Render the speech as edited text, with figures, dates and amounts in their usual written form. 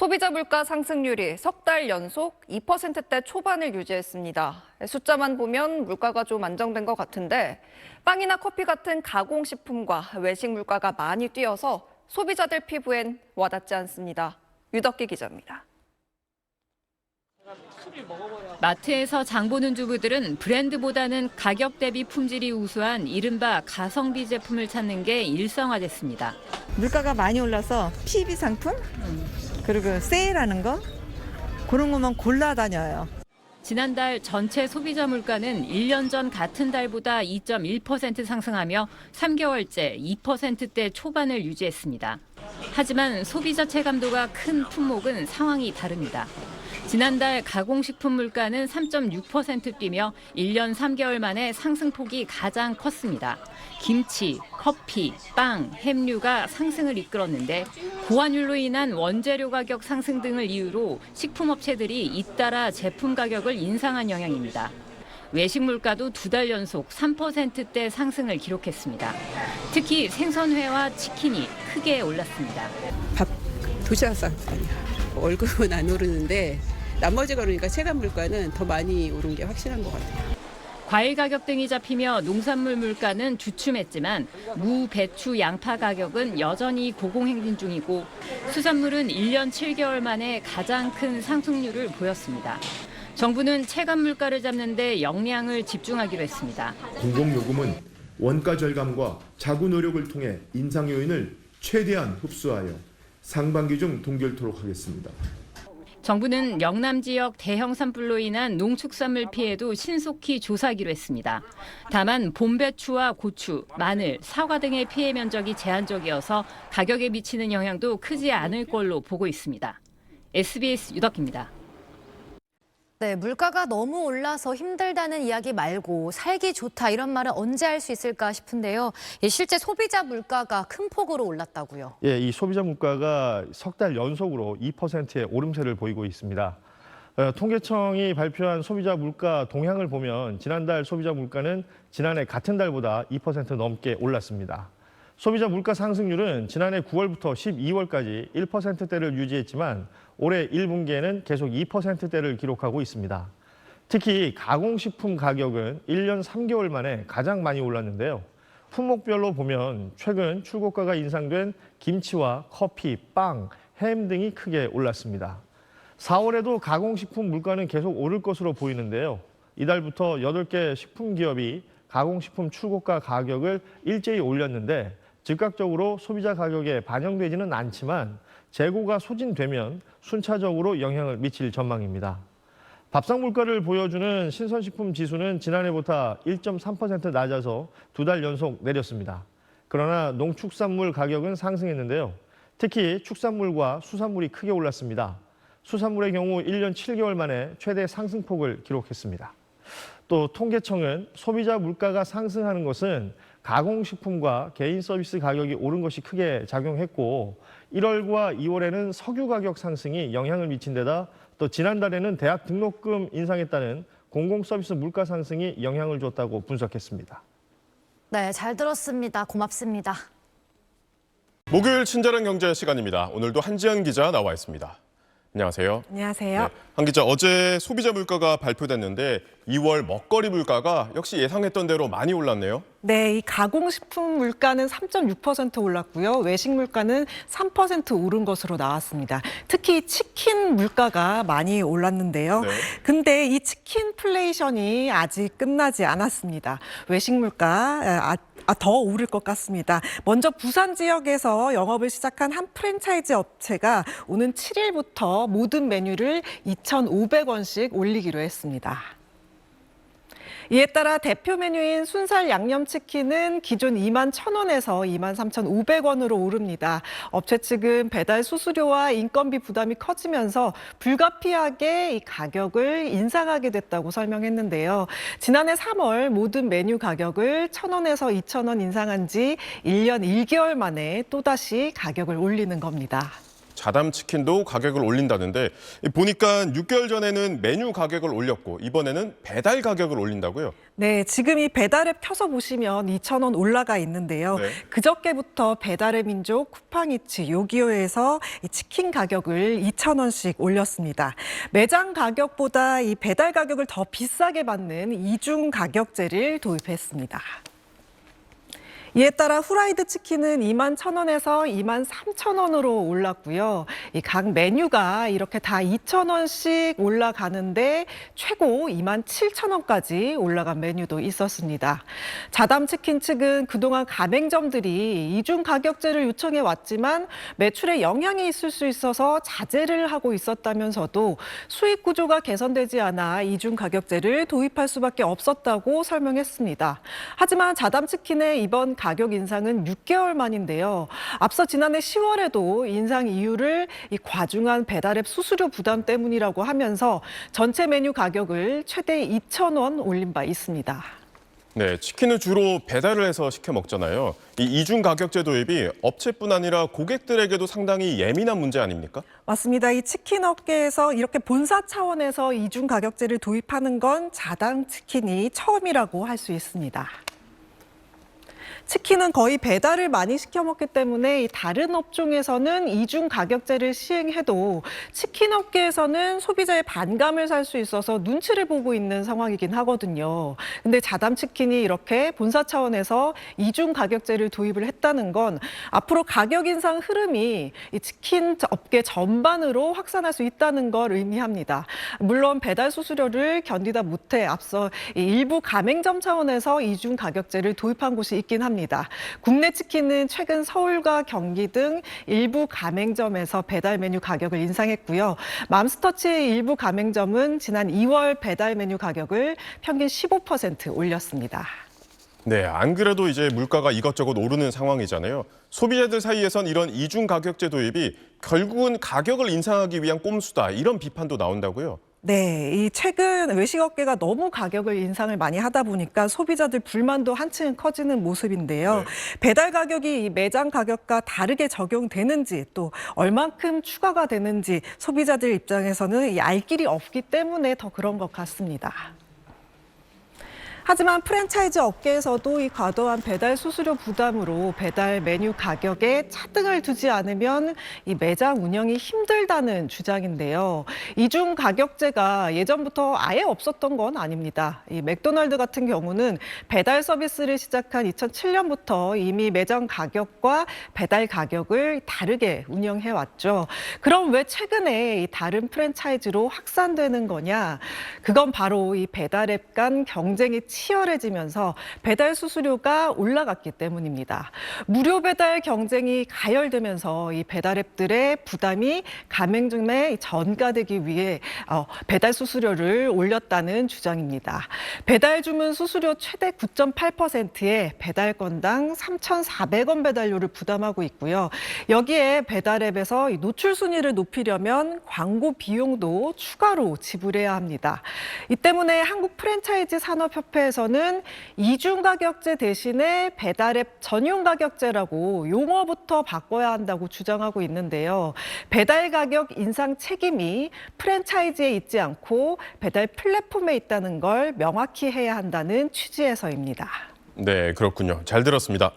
소비자 물가 상승률이 석 달 연속 2%대 초반을 유지했습니다. 숫자만 보면 물가가 좀 안정된 것 같은데 빵이나 커피 같은 가공식품과 외식 물가가 많이 뛰어서 소비자들 피부엔 와닿지 않습니다. 유덕기 기자입니다. 마트에서 장 보는 주부들은 브랜드보다는 가격 대비 품질이 우수한 이른바 가성비 제품을 찾는 게 일상화됐습니다. 물가가 많이 올라서 PB 상품 그리고 세일하는 거 그런 것만 골라다녀요. 지난달 전체 소비자 물가는 1년 전 같은 달보다 2.1% 상승하며 3개월째 2%대 초반을 유지했습니다. 하지만 소비자 체감도가 큰 품목은 상황이 다릅니다. 지난달 가공식품 물가는 3.6% 뛰며 1년 3개월 만에 상승폭이 가장 컸습니다. 김치, 커피, 빵, 햄류가 상승을 이끌었는데 고환율로 인한 원재료 가격 상승 등을 이유로 식품업체들이 잇따라 제품 가격을 인상한 영향입니다. 외식 물가도 2달 연속 3%대 상승을 기록했습니다. 특히 생선회와 치킨이 크게 올랐습니다. 밥 도시락 싸거든요. 월급은 안 오르는데 나머지가 오르니까 체감 물가는 더 많이 오른 게 확실한 것 같아요. 과일 가격 등이 잡히며 농산물 물가는 주춤했지만 무, 배추, 양파 가격은 여전히 고공행진 중이고 수산물은 1년 7개월 만에 가장 큰 상승률을 보였습니다. 정부는 체감 물가를 잡는 데 역량을 집중하기로 했습니다. 공공요금은 원가 절감과 자구 노력을 통해 인상 요인을 최대한 흡수하여 상반기 중 동결토록 하겠습니다. 정부는 영남 지역 대형 산불로 인한 농축산물 피해도 신속히 조사하기로 했습니다. 다만 봄배추와 고추, 마늘, 사과 등의 피해 면적이 제한적이어서 가격에 미치는 영향도 크지 않을 걸로 보고 있습니다. SBS 유덕기입니다. 네, 물가가 너무 올라서 힘들다는 이야기 말고 살기 좋다 이런 말은 언제 할 수 있을까 싶은데요. 실제 소비자 물가가 큰 폭으로 올랐다고요. 예, 이 소비자 물가가 석 달 연속으로 2%의 오름세를 보이고 있습니다. 통계청이 발표한 소비자 물가 동향을 보면 지난달 소비자 물가는 지난해 같은 달보다 2% 넘게 올랐습니다. 소비자 물가 상승률은 지난해 9월부터 12월까지 1%대를 유지했지만 올해 1분기에는 계속 2%대를 기록하고 있습니다. 특히 가공식품 가격은 1년 3개월 만에 가장 많이 올랐는데요. 품목별로 보면 최근 출고가가 인상된 김치와 커피, 빵, 햄 등이 크게 올랐습니다. 4월에도 가공식품 물가는 계속 오를 것으로 보이는데요. 이달부터 8개 식품기업이 가공식품 출고가 가격을 일제히 올렸는데 즉각적으로 소비자 가격에 반영되지는 않지만 재고가 소진되면 순차적으로 영향을 미칠 전망입니다. 밥상 물가를 보여주는 신선식품 지수는 지난해보다 1.3% 낮아서 2달 연속 내렸습니다. 그러나 농축산물 가격은 상승했는데요. 특히 축산물과 수산물이 크게 올랐습니다. 수산물의 경우 1년 7개월 만에 최대 상승폭을 기록했습니다. 또 통계청은 소비자 물가가 상승하는 것은 가공식품과 개인 서비스 가격이 오른 것이 크게 작용했고 1월과 2월에는 석유 가격 상승이 영향을 미친 데다 또 지난달에는 대학 등록금 인상에 따른 공공서비스 물가 상승이 영향을 줬다고 분석했습니다. 네, 잘 들었습니다. 고맙습니다. 목요일 친절한 경제 시간입니다. 오늘도 한지연 기자 나와 있습니다. 안녕하세요. 안녕하세요. 네, 한 기자, 어제 소비자 물가가 발표됐는데 2월 먹거리 물가가 역시 예상했던 대로 많이 올랐네요. 네, 이 가공식품 물가는 3.6% 올랐고요. 외식 물가는 3% 오른 것으로 나왔습니다. 특히 치킨 물가가 많이 올랐는데요. 네. 근데 이 치킨플레이션이 아직 끝나지 않았습니다. 외식 물가 더 오를 것 같습니다. 먼저 부산 지역에서 영업을 시작한 한 프랜차이즈 업체가 오는 7일부터 모든 메뉴를 2,500원씩 올리기로 했습니다. 이에 따라 대표 메뉴인 순살 양념치킨은 기존 21,000원에서 23,500원으로 오릅니다. 업체 측은 배달 수수료와 인건비 부담이 커지면서 불가피하게 이 가격을 인상하게 됐다고 설명했는데요. 지난해 3월 모든 메뉴 가격을 1,000원에서 2,000원 인상한 지 1년 1개월 만에 또다시 가격을 올리는 겁니다. 자담 치킨도 가격을 올린다는데 보니까 6개월 전에는 메뉴 가격을 올렸고 이번에는 배달 가격을 올린다고요? 네, 지금 이 배달앱 켜서 보시면 2,000원 올라가 있는데요. 네. 그저께부터 배달의 민족, 쿠팡이츠, 요기요에서 이 치킨 가격을 2,000원씩 올렸습니다. 매장 가격보다 이 배달 가격을 더 비싸게 받는 이중 가격제를 도입했습니다. 이에 따라 후라이드 치킨은 21,000원에서 23,000원으로 올랐고요. 이 각 메뉴가 이렇게 다 2,000원씩 올라가는데 최고 27,000원까지 올라간 메뉴도 있었습니다. 자담 치킨 측은 그동안 가맹점들이 이중 가격제를 요청해 왔지만 매출에 영향이 있을 수 있어서 자제를 하고 있었다면서도 수익 구조가 개선되지 않아 이중 가격제를 도입할 수밖에 없었다고 설명했습니다. 하지만 자담 치킨의 이번 가격 인상은 6개월 만인데요. 앞서 지난해 10월에도 인상 이유를 이 과중한 배달앱 수수료 부담 때문이라고 하면서 전체 메뉴 가격을 최대 2,000원 올린 바 있습니다. 네, 치킨을 주로 배달을 해서 시켜 먹잖아요. 이 이중 가격제 도입이 업체뿐 아니라 고객들에게도 상당히 예민한 문제 아닙니까? 맞습니다. 이 치킨 업계에서 이렇게 본사 차원에서 이중 가격제를 도입하는 건 자담 치킨이 처음이라고 할 수 있습니다. 치킨은 거의 배달을 많이 시켜 먹기 때문에 다른 업종에서는 이중 가격제를 시행해도 치킨 업계에서는 소비자의 반감을 살 수 있어서 눈치를 보고 있는 상황이긴 하거든요. 근데 자담 치킨이 이렇게 본사 차원에서 이중 가격제를 도입을 했다는 건 앞으로 가격 인상 흐름이 이 치킨 업계 전반으로 확산할 수 있다는 걸 의미합니다. 물론 배달 수수료를 견디다 못해 앞서 일부 가맹점 차원에서 이중 가격제를 도입한 곳이 있긴 합니다. 국내 치킨은 최근 서울과 경기 등 일부 가맹점에서 배달 메뉴 가격을 인상했고요. 맘스터치의 일부 가맹점은 지난 2월 배달 메뉴 가격을 평균 15% 올렸습니다. 네, 안 그래도 이제 물가가 이것저것 오르는 상황이잖아요. 소비자들 사이에선 이런 이중 가격제 도입이 결국은 가격을 인상하기 위한 꼼수다, 이런 비판도 나온다고요? 네, 이 최근 외식업계가 너무 가격을 인상을 많이 하다 보니까 소비자들 불만도 한층 커지는 모습인데요. 네. 배달 가격이 이 매장 가격과 다르게 적용되는지 또 얼만큼 추가가 되는지 소비자들 입장에서는 알 길이 없기 때문에 더 그런 것 같습니다. 하지만 프랜차이즈 업계에서도 이 과도한 배달 수수료 부담으로 배달 메뉴 가격에 차등을 두지 않으면 이 매장 운영이 힘들다는 주장인데요. 이중 가격제가 예전부터 아예 없었던 건 아닙니다. 이 맥도날드 같은 경우는 배달 서비스를 시작한 2007년부터 이미 매장 가격과 배달 가격을 다르게 운영해 왔죠. 그럼 왜 최근에 이 다른 프랜차이즈로 확산되는 거냐? 그건 바로 이 배달앱 간 경쟁이 치열해지면서 배달 수수료가 올라갔기 때문입니다. 무료 배달 경쟁이 가열되면서 이 배달앱들의 부담이 가맹점에 전가되기 위해 배달 수수료를 올렸다는 주장입니다. 배달 주문 수수료 최대 9.8%의 배달 건당 3,400원 배달료를 부담하고 있고요. 여기에 배달앱에서 이 노출 순위를 높이려면 광고 비용도 추가로 지불해야 합니다. 이 때문에 한국 프랜차이즈 산업협회에서는 이중 가격제 대신에 배달앱 전용 가격제라고 용어부터 바꿔야 한다고 주장하고 있는데요. 배달 가격 인상 책임이 프랜차이즈에 있지 않고 배달 플랫폼에 있다는 걸 명확히 해야 한다는 취지에서입니다. 네, 그렇군요. 잘 들었습니다.